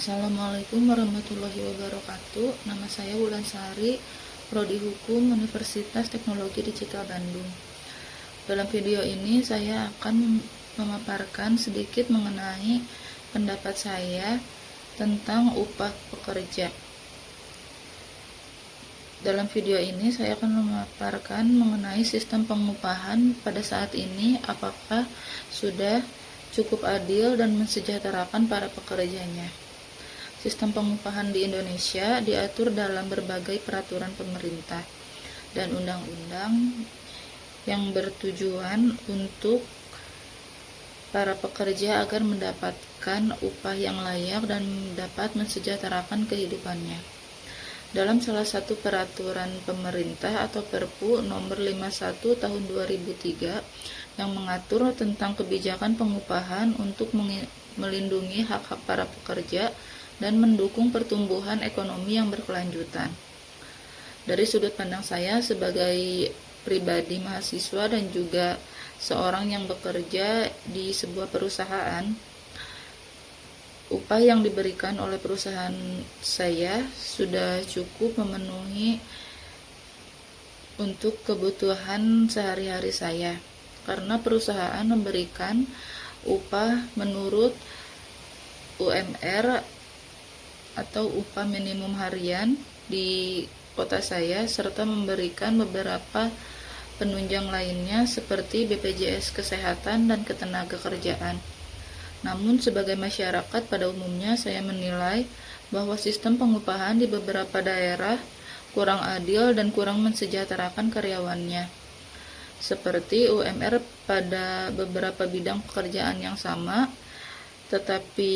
Assalamualaikum warahmatullahi wabarakatuh. Nama saya Wulansari, Prodi Hukum Universitas Teknologi Digital Bandung. Dalam video ini saya akan memaparkan sedikit mengenai pendapat saya tentang upah pekerja. Dalam video ini saya akan memaparkan mengenai sistem pengupahan pada saat ini, apakah sudah cukup adil dan mensejahterakan para pekerjanya. Sistem pengupahan di Indonesia diatur dalam berbagai peraturan pemerintah dan undang-undang yang bertujuan untuk para pekerja agar mendapatkan upah yang layak dan dapat mensejahterakan kehidupannya. Dalam salah satu peraturan pemerintah atau Perpu nomor 51 tahun 2003 yang mengatur tentang kebijakan pengupahan untuk melindungi hak-hak para pekerja dan mendukung pertumbuhan ekonomi yang berkelanjutan. Dari sudut pandang saya sebagai pribadi mahasiswa dan juga seorang yang bekerja di sebuah perusahaan, upah yang diberikan oleh perusahaan saya sudah cukup memenuhi untuk kebutuhan sehari-hari saya, karena perusahaan memberikan upah menurut UMR atau upah minimum harian di kota saya, serta memberikan beberapa penunjang lainnya seperti BPJS Kesehatan dan Ketenagakerjaan. Namun sebagai masyarakat pada umumnya saya menilai bahwa sistem pengupahan di beberapa daerah kurang adil dan kurang mensejahterakan karyawannya. Seperti UMR pada beberapa bidang pekerjaan yang sama, tetapi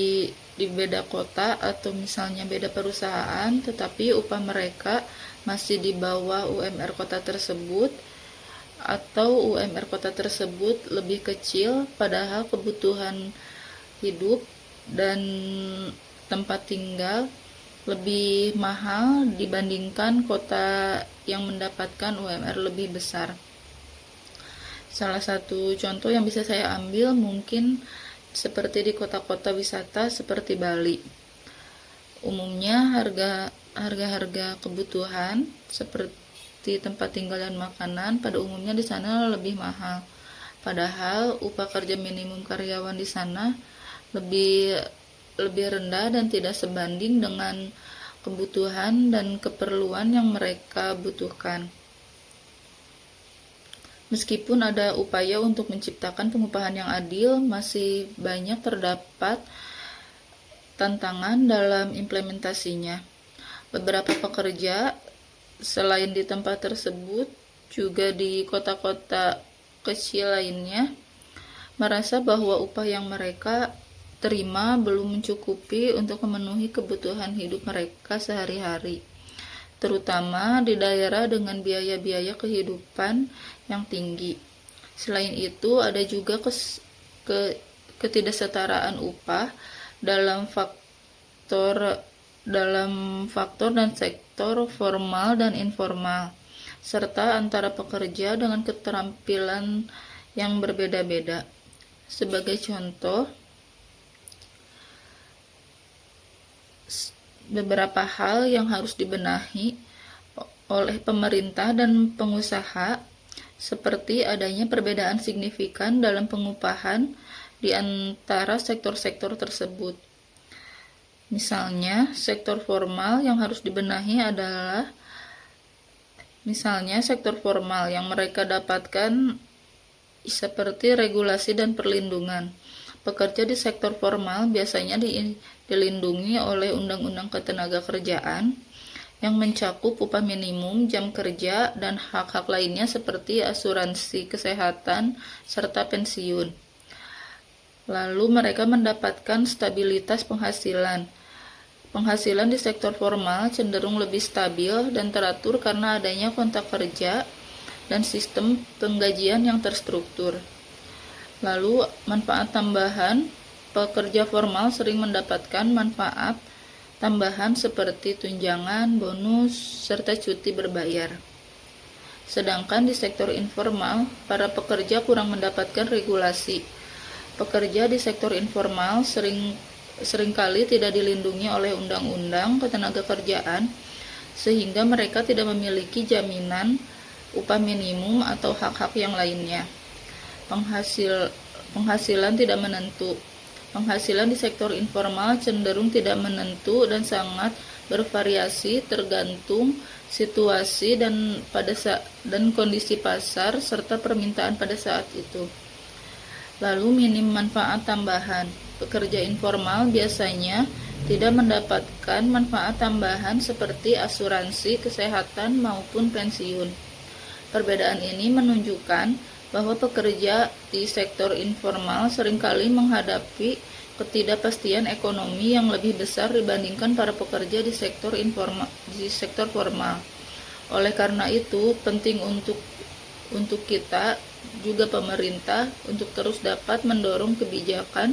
di beda kota atau misalnya beda perusahaan, tetapi upah mereka masih di bawah UMR kota tersebut, atau UMR kota tersebut lebih kecil, padahal kebutuhan hidup dan tempat tinggal lebih mahal dibandingkan kota yang mendapatkan UMR lebih besar. Salah satu contoh yang bisa saya ambil mungkin seperti di kota-kota wisata seperti Bali. Umumnya harga kebutuhan seperti tempat tinggal dan makanan pada umumnya di sana lebih mahal. Padahal upah kerja minimum karyawan di sana lebih rendah dan tidak sebanding dengan kebutuhan dan keperluan yang mereka butuhkan. Meskipun ada upaya untuk menciptakan pengupahan yang adil, masih banyak terdapat tantangan dalam implementasinya. Beberapa pekerja, selain di tempat tersebut, juga di kota-kota kecil lainnya, merasa bahwa upah yang mereka terima belum mencukupi untuk memenuhi kebutuhan hidup mereka sehari-hari, terutama di daerah dengan biaya-biaya kehidupan yang tinggi. Selain itu, ada juga ketidaksetaraan upah dalam faktor dan sektor formal dan informal, serta antara pekerja dengan keterampilan yang berbeda-beda. Sebagai contoh, beberapa hal yang harus dibenahi oleh pemerintah dan pengusaha, seperti adanya perbedaan signifikan dalam pengupahan di antara sektor-sektor tersebut. Misalnya, sektor formal yang harus dibenahi adalah misalnya sektor formal yang mereka dapatkan seperti regulasi dan perlindungan. Pekerja di sektor formal biasanya dilindungi oleh Undang-Undang Ketenagakerjaan yang mencakup upah minimum, jam kerja, dan hak-hak lainnya seperti asuransi kesehatan serta pensiun. Lalu mereka mendapatkan stabilitas penghasilan. Penghasilan di sektor formal cenderung lebih stabil dan teratur karena adanya kontrak kerja dan sistem penggajian yang terstruktur. Lalu manfaat tambahan, pekerja formal sering mendapatkan manfaat tambahan seperti tunjangan, bonus, serta cuti berbayar. Sedangkan di sektor informal, para pekerja kurang mendapatkan regulasi. Pekerja di sektor informal sering seringkali tidak dilindungi oleh undang-undang ketenagakerjaan, sehingga mereka tidak memiliki jaminan upah minimum atau hak-hak yang lainnya. Penghasilan tidak menentu. Penghasilan di sektor informal cenderung tidak menentu dan sangat bervariasi tergantung situasi dan kondisi pasar serta permintaan pada saat itu. Lalu minim manfaat tambahan. Pekerja informal biasanya tidak mendapatkan manfaat tambahan seperti asuransi kesehatan maupun pensiun. Perbedaan ini menunjukkan bahwa pekerja di sektor informal seringkali menghadapi ketidakpastian ekonomi yang lebih besar dibandingkan para pekerja di sektor formal. Oleh karena itu, penting untuk kita juga pemerintah untuk terus dapat mendorong kebijakan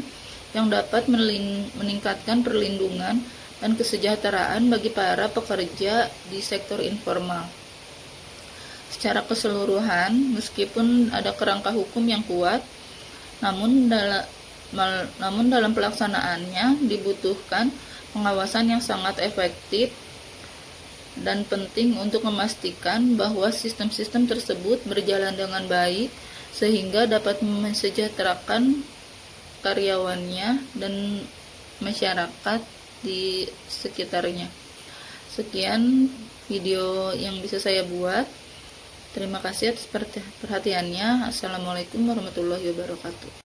yang dapat meningkatkan perlindungan dan kesejahteraan bagi para pekerja di sektor informal. Secara keseluruhan, meskipun ada kerangka hukum yang kuat, namun dalam pelaksanaannya dibutuhkan pengawasan yang sangat efektif dan penting untuk memastikan bahwa sistem-sistem tersebut berjalan dengan baik sehingga dapat mensejahterakan karyawannya dan masyarakat di sekitarnya. Sekian video yang bisa saya buat. Terima kasih atas perhatiannya. Assalamualaikum warahmatullahi wabarakatuh.